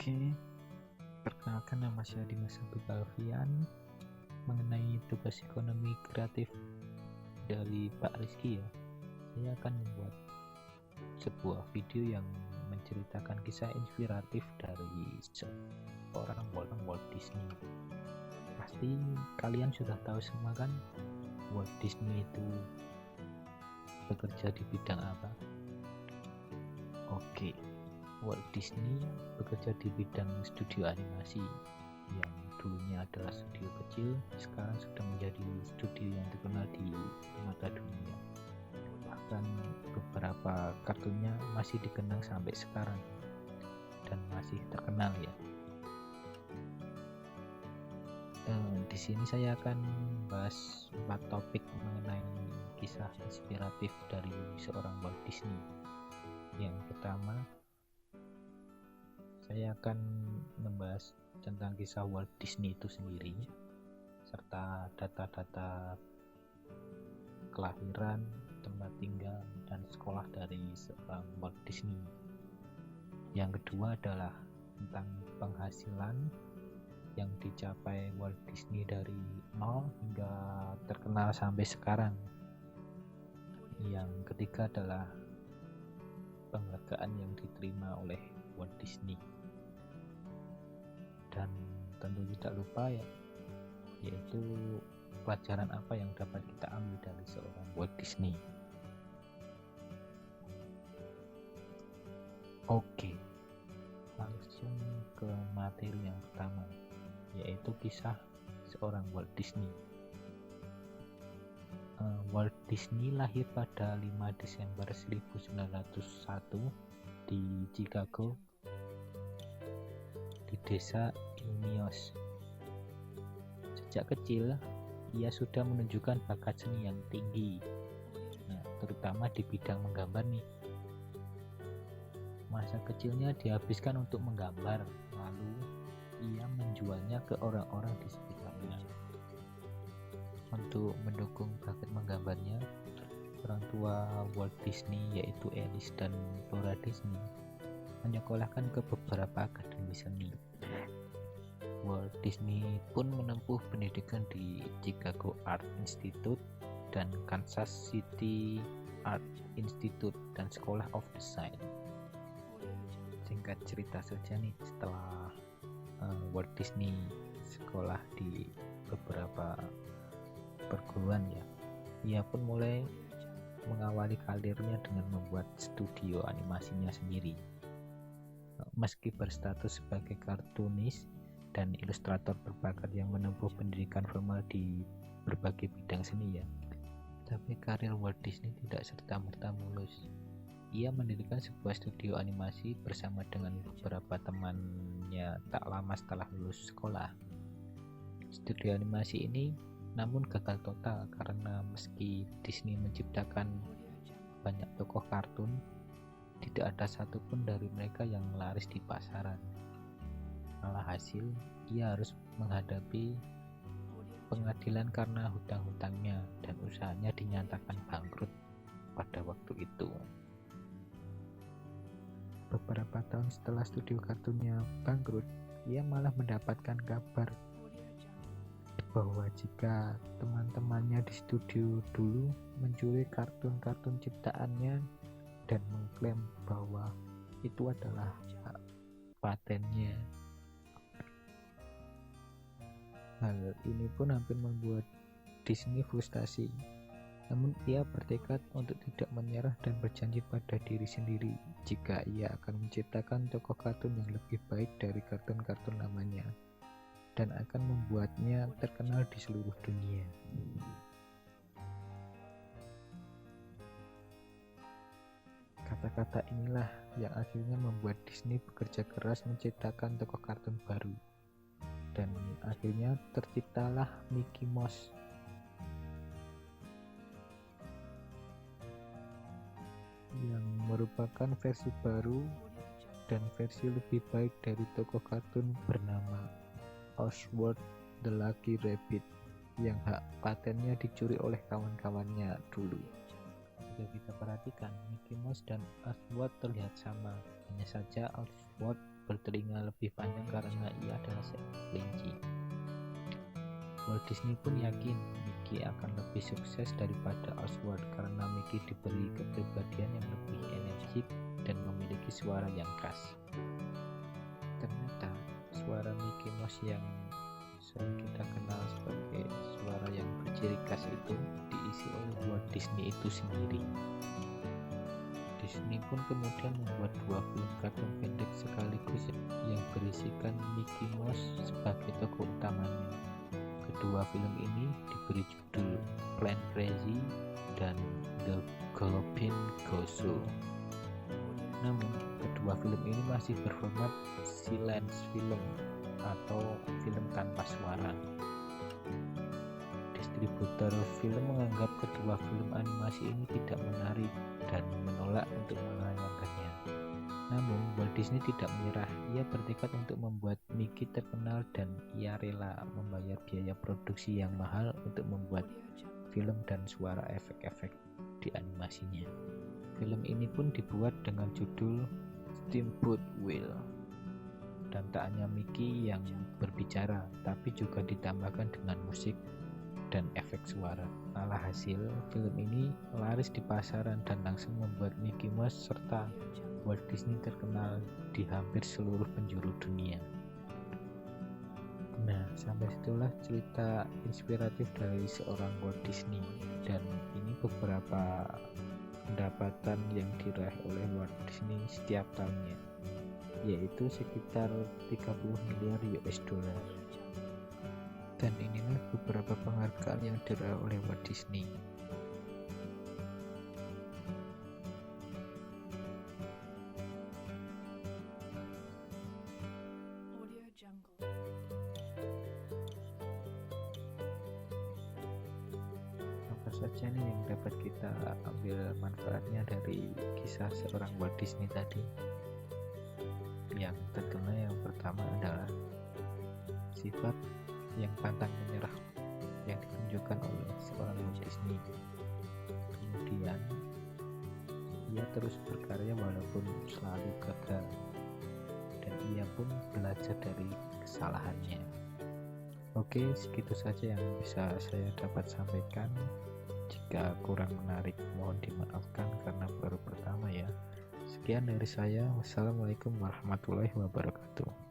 Oke, perkenalkan nama saya Dimas Abdul Alfian. Mengenai tugas ekonomi kreatif dari Pak Rizky ya, saya akan membuat sebuah video yang menceritakan kisah inspiratif dari seorang Walt Disney. Pasti kalian sudah tahu semua kan, Walt Disney itu bekerja di bidang apa? Oke, Walt Disney bekerja di bidang studio animasi yang dulunya adalah studio kecil, sekarang sudah menjadi studio yang terkenal di mata dunia. Bahkan beberapa kartunnya masih dikenang sampai sekarang dan masih terkenal ya. Di sini saya akan bahas 4 topik mengenai kisah inspiratif dari seorang Walt Disney. Yang pertama, saya akan membahas tentang kisah Walt Disney itu sendiri, serta data-data kelahiran, tempat tinggal, dan sekolah dari seorang Walt Disney. Yang kedua adalah tentang penghasilan yang dicapai Walt Disney dari nol hingga terkenal sampai sekarang. Yang ketiga adalah penghargaan yang diterima oleh Walt Disney. Dan tentu tidak lupa yaitu pelajaran apa yang dapat kita ambil dari seorang Walt Disney. Oke, langsung ke materi yang pertama, yaitu kisah seorang Walt Disney. Walt Disney lahir pada 5 Desember 1901 di Chicago, di desa Illinois. Sejak kecil, ia sudah menunjukkan bakat seni yang tinggi, terutama di bidang menggambar nih. Masa kecilnya dihabiskan untuk menggambar, lalu ia menjualnya ke orang-orang di sekitarnya. Untuk mendukung bakat menggambarnya, orang tua Walt Disney yaitu Alice dan Flora Disney menyekolahkan ke beberapa akademi seni. Walt Disney pun menempuh pendidikan di Chicago Art Institute dan Kansas City Art Institute dan School of Design. Singkat cerita saja nih, setelah Walt Disney sekolah di beberapa perguruan ya, ia pun mulai mengawali karirnya dengan membuat studio animasinya sendiri. Meski berstatus sebagai kartunis dan ilustrator berbakat yang menempuh pendidikan formal di berbagai bidang seni ya, tapi karir Walt Disney tidak serta-merta mulus. Ia mendirikan sebuah studio animasi bersama dengan beberapa temannya tak lama setelah lulus sekolah. Studio animasi ini namun gagal total karena meski Disney menciptakan banyak tokoh kartun, tidak ada satupun dari mereka yang laris di pasaran. Alhasil, ia harus menghadapi pengadilan karena hutang-hutangnya dan usahanya dinyatakan bangkrut pada waktu itu. Beberapa tahun setelah studio kartunnya bangkrut, ia malah mendapatkan kabar bahwa jika teman-temannya di studio dulu mencuri kartun-kartun ciptaannya dan mengklaim bahwa itu adalah patennya. Hal ini pun hampir membuat Disney frustasi. Namun ia bertekad untuk tidak menyerah dan berjanji pada diri sendiri jika ia akan menciptakan tokoh kartun yang lebih baik dari kartun-kartun lamanya dan akan membuatnya terkenal di seluruh dunia. Kata-kata inilah yang akhirnya membuat Disney bekerja keras menciptakan tokoh kartun baru, dan akhirnya terciptalah Mickey Mouse. Yang merupakan versi baru dan versi lebih baik dari tokoh kartun bernama Oswald the Lucky Rabbit yang hak patennya dicuri oleh kawan-kawannya dulu. Jika kita perhatikan, Mickey Mouse dan Oswald terlihat sama, hanya saja Oswald bertelinga lebih panjang karena ia adalah seekor kelinci. Walt Disney pun yakin Mickey akan lebih sukses daripada Oswald karena Mickey diberi kepribadian yang lebih energik dan memiliki suara yang khas. Ternyata suara Mickey Mouse yang sering kita kenal sebagai suara yang berciri khas itu diisi oleh Walt Disney itu sendiri. Disney pun kemudian membuat 2 film kartun pendek sekaligus yang berisikan Mickey Mouse sebagai tokoh utamanya. Kedua film ini diberi judul Plan Crazy dan The Galloping Gazoo. Namun, kedua film ini masih berformat silence film atau film tanpa suara. Distributor film menganggap kedua film animasi ini tidak menarik dan menolak untuk menayangkannya. Namun, Walt Disney tidak menyerah. Ia bertekad untuk membuat Mickey terkenal dan ia rela membayar biaya produksi yang mahal untuk membuat film dan suara efek-efek di animasinya. Film ini pun dibuat dengan judul Steamboat Willie dan tak hanya Mickey yang berbicara, tapi juga ditambahkan dengan musik dan efek suara. Alhasil, film ini laris di pasaran dan langsung membuat Mickey Mouse serta Walt Disney terkenal di hampir seluruh penjuru dunia. Nah, sampai situlah cerita inspiratif dari seorang Walt Disney, dan ini beberapa pendapatan yang diraih oleh Walt Disney setiap tahunnya, yaitu sekitar 30 miliar US dollar. Dan inilah beberapa penghargaan yang diraih oleh Walt Disney. Apa saja nih yang dapat kita ambil manfaatnya dari kisah seorang Walt Disney tadi? Yang terkena yang pertama adalah sifat yang pantang menyerah yang ditunjukkan oleh seorang Walt Disney. Kemudian ia terus berkarya walaupun selalu gagal, dan ia pun belajar dari kesalahannya. Oke, segitu saja yang bisa saya dapat sampaikan. Jika kurang menarik mohon dimaafkan karena baru pertama ya. Sekian dari saya. Wassalamualaikum warahmatullahi wabarakatuh.